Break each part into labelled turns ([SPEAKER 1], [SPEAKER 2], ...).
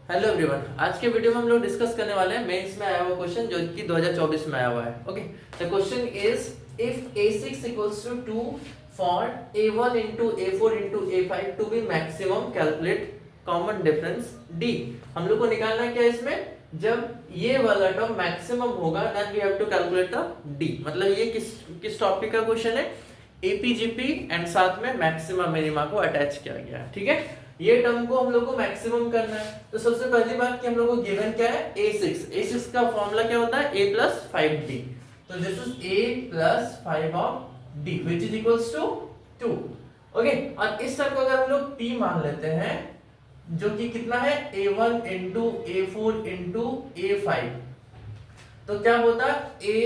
[SPEAKER 1] Hello everyone, आज के video में हम लोग डिस्कस करने वाले हैं मेंस में आया हुआ क्वेश्चन जो कि 2024 में आया हुआ है। Okay, the question is if a6 equals to 2 for a1 into a4 into a5 to be maximum calculate common difference d। हम लोग को निकालना क्या है इसमें, जब ये वाला टर्म मैक्सिमम होगा then we have to calculate the d। मतलब ये किस टॉपिक का क्वेश्चन है, एपीजीपी एंड साथ में मैक्सिमम मिनिमा को अटैच किया गया है। ठीक है, ये टर्म को हम लोग को मैक्सिमम करना है। तो सबसे पहली बात कि हम लोग को गिवन क्या है, a6 का फॉर्मूला क्या होता है, a plus 5d। तो this is a plus 5 of d which is equals to 2। Okay, और इस टर्म को अगर हम लोग p मान लेते हैं जो कि कितना है, a1 into a4 into a5, तो क्या होता है a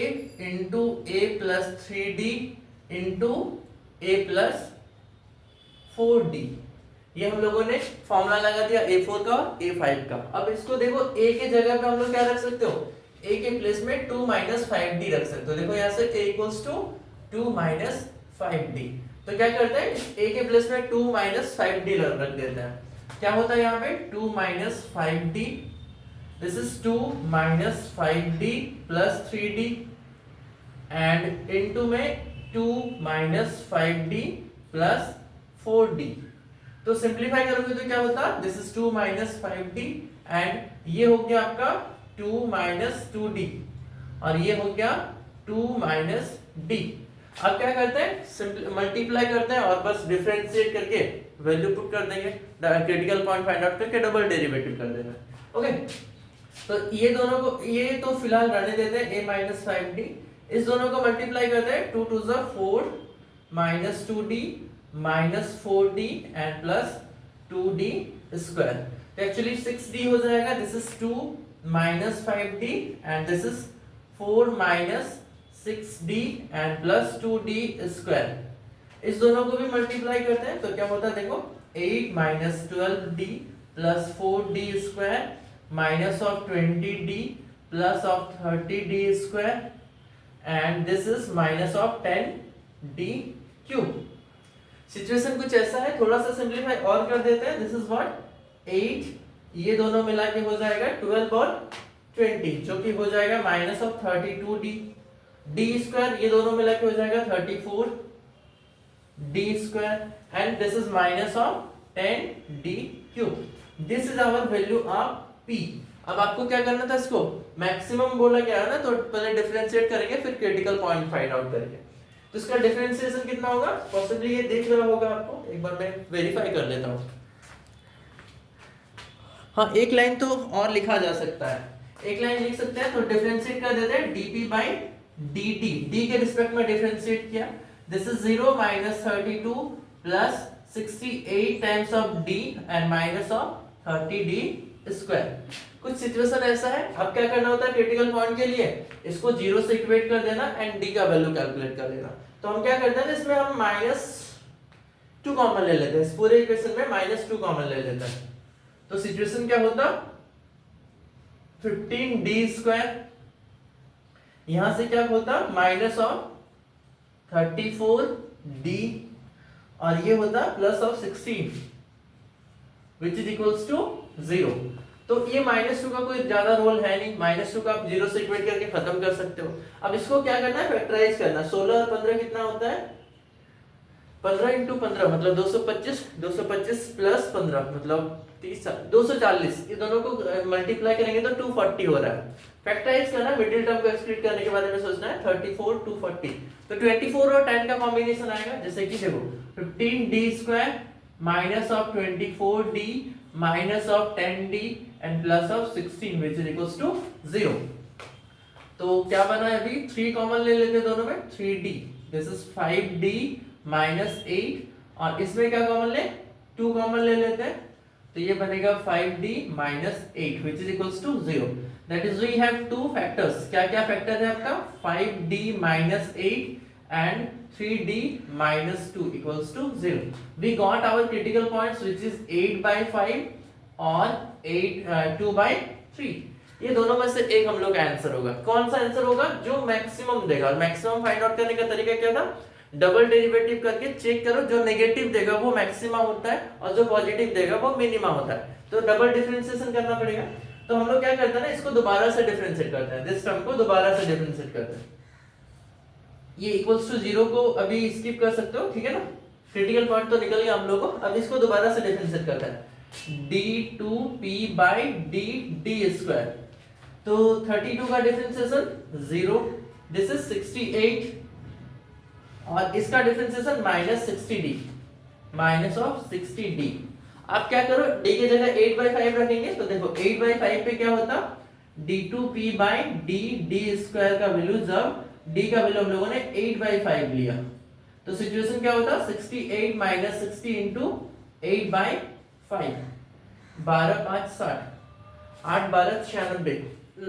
[SPEAKER 1] into a plus 3d into a plus 4d। ये हम लोगों ने फॉर्मूला लगा दिया a4 का और a5 का। अब इसको देखो, a के जगह पे हम लोग क्या रख सकते हो, a के प्लेस में 2 minus 5d रख सकते हो। देखो यहाँ से a equals to 2 minus 5d। तो क्या करते हैं, a के प्लेस में 2 minus 5d रख देते हैं। क्या होता है यहाँ पे 2 minus 5d, this is 2 minus 5d plus 3d and into में 2 minus 5d plus 4d। तो सिंपलीफाई करोगे तो क्या होता, this is 2 minus 5d and ये हो गया आपका 2 minus 2d और ये हो गया 2 minus d। अब क्या करते हैं, मल्टीप्लाई करते हैं और बस डिफरेंशिएट करके वैल्यू पुट कर देंगे, क्रिटिकल पॉइंट फाइंड आउट करके डबल डेरिवेटिव कर देना। ओके, तो ये दोनों को, ये तो फिलहाल रहने देते हैं a minus 5d। इस दोनों को मल्टीप्लाई करते हैं, 2 2 4 minus 2d minus 4d and plus 2d square। तो एक्चुअली 6d हो जाएगा, this is 2 minus 5d and this is 4 minus 6d and plus 2d square। इस दोनों को भी मल्टीप्लाई करते हैं तो क्या होता है, देखो 8 minus 12d plus 4d square minus of 20d plus of 30d square and this is minus of 10d cube। Situation कुछ ऐसा है, थोड़ा सा सिंपलीफाई और कर देते हैं। दिस इज व्हाट 8, ये दोनों मिला के हो जाएगा 12 और 20 जो कि हो जाएगा minus of 32d d square, ये दोनों मिला के हो जाएगा 34d square and this is minus of 10d cube. This is our value of p। अब आपको क्या करना था, इसको मैक्सिमम बोला गया है ना, तो पहले डिफरेंशिएट करेंगे फिर क्रिटिकल पॉइंट फाइंड आउट करेंगे। तो इसका डिफरेंशिएशन कितना होगा, पॉसिबली ये देख रहा होगा आपको, एक बार मैं वेरीफाई कर लेता हूँ। हाँ, एक लाइन तो और लिखा जा सकता है, एक लाइन लिख सकते हैं। तो डिफरेंशिएट कर देते हैं dp by dt, d के रिस्पेक्ट में डिफरेंशिएट किया, this is 0 minus 32 plus 68 times of d and minus of 30d square. कुछ सिचुएशन ऐसा है, अब क्या करना होता है क्रिटिकल पॉइंट के लिए, इसको 0 से इक्वेट कर देना एंड d का वैल्यू कैलकुलेट कर देना। तो हम क्या करते हैं, इसमें हम -2 कॉमन ले लेते हैं, इस पूरे इक्वेशन में -2 कॉमन ले लेते हैं। तो सिचुएशन क्या होता, 15d स्क्वायर, यहां से क्या होता माइनस ऑफ 34d और ये होता plus of 16 which is equals to 0। तो ये -2 का कोई ज्यादा रोल है नहीं, -2 का आप 0 से इक्वेट करके खत्म कर सकते हो। अब इसको क्या करना है, फैक्टराइज करना। 16 और 15 कितना होता है, 15 इंटू 15 मतलब 225, 225 प्लस 15 मतलब 30, 240। ये दोनों को मल्टीप्लाई करेंगे तो 240 हो रहा है। फैक्टराइज करना, मिडिल टर्म को एक्सक्लूड करने के बारे में सोचना है। 34 240, तो 24 और 10 का कॉम्बिनेशन आएगा, जैसे कि देखो 15d square minus of 24d minus of 10d and plus of 16 which is equals to 0। तो क्या बना है, अभी 3 कॉमन ले लेते हैं दोनों में, 3d, this is 5d minus 8 और इसमें क्या कॉमन ले, 2 कॉमन ले लेते हैं, तो ये बनेगा 5d minus 8 which is equals to 0। That is we have 2 factors. क्या क्या फैक्टर है आपका, 5d minus 8 and 3d minus 2 equals to 0। We got our critical points which is 8 by 5 और 2 by 3। ये दोनों में से एक हम लोग का आंसर होगा। कौन सा आंसर होगा, जो मैक्सिमम देगा। और मैक्सिमम फाइंड आउट करने का तरीका क्या था, डबल डेरिवेटिव करके चेक करो, जो नेगेटिव देगा वो मैक्सिमा होता है और जो पॉजिटिव देगा वो मिनिमा होता है। तो डबल डिफरेंशिएशन करना पड़ेगा। तो हम लोग क्या करते हैं ना, इसको दोबारा से डिफरेंशिएट करते हैं, दिस टर्म को दोबारा से डिफरेंशिएट करते हैं। ये इक्वल्स टू 0 को अभी स्किप कर सकते हो, ठीक है ना, क्रिटिकल पॉइंट तो निकल गया हम लोग को। अब इसको दोबारा से डिफरेंशिएट करते हैं, d2p/d स्क्वायर। तो 32 का डिफरेंशिएशन 0, दिस इज 68 और इसका differentiation -60d, minus of 60d। आप क्या करो, d की जगह 8/5 रखेंगे तो देखो 8/5 पे क्या होता, d2p/d स्क्वायर का वैल्यू, जब d का वैल्यू हम लोगों ने 8/5 लिया तो सिचुएशन क्या होता, 68 - 60 इंटू 8/5, 12×5 = 60, 8×12 = 96।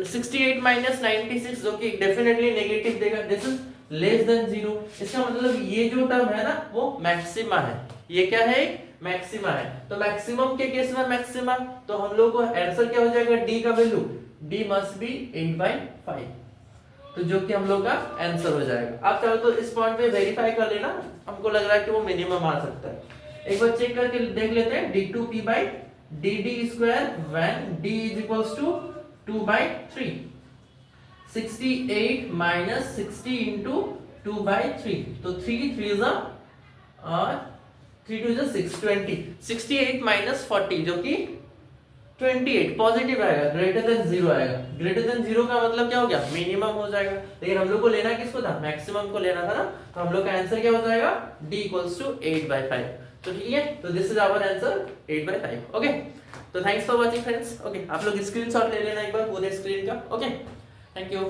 [SPEAKER 1] 68 - 96 जो कि डेफिनेटली नेगेटिव देगा, दिस इज लेस देन 0। इसका मतलब ये जो टर्म है ना वो मैक्सिमा है, ये क्या है, मैक्सिमा है। तो मैक्सिमम के केस में मैक्सिमा, तो हम लोग को आंसर क्या हो जाएगा, d का वैल्यू, d मस्ट बी 8/5, तो जो कि हम लोग का आंसर हो जाएगा। आप चाहो तो इस पॉइंट पे वेरीफाई कर लेना, हमको लग रहा है कि वो मिनिमम आ सकता है। एक बार चेक करके देख लेते हैं, d2p/dd square when d = 2/3, 68 - 60 into 2/3, तो 3 3 और 3 2 6, 20, 68 - 40 जो कि 28 पॉजिटिव आएगा, ग्रेटर देन 0 आएगा। ग्रेटर देन 0 का मतलब क्या हो गया, मिनिमम हो जाएगा। लेकिन हम लोग को लेना किसको था, मैक्सिमम को लेना था ना, तो हम लोग का आंसर क्या हो जाएगा, d = 8/5। तो ठीक है, तो this is our answer 8/5। Okay, तो thanks for watching friends. Okay, आप लोग स्क्रीनशॉट ले लेना एक बार पूरे स्क्रीन का। Okay, thank you.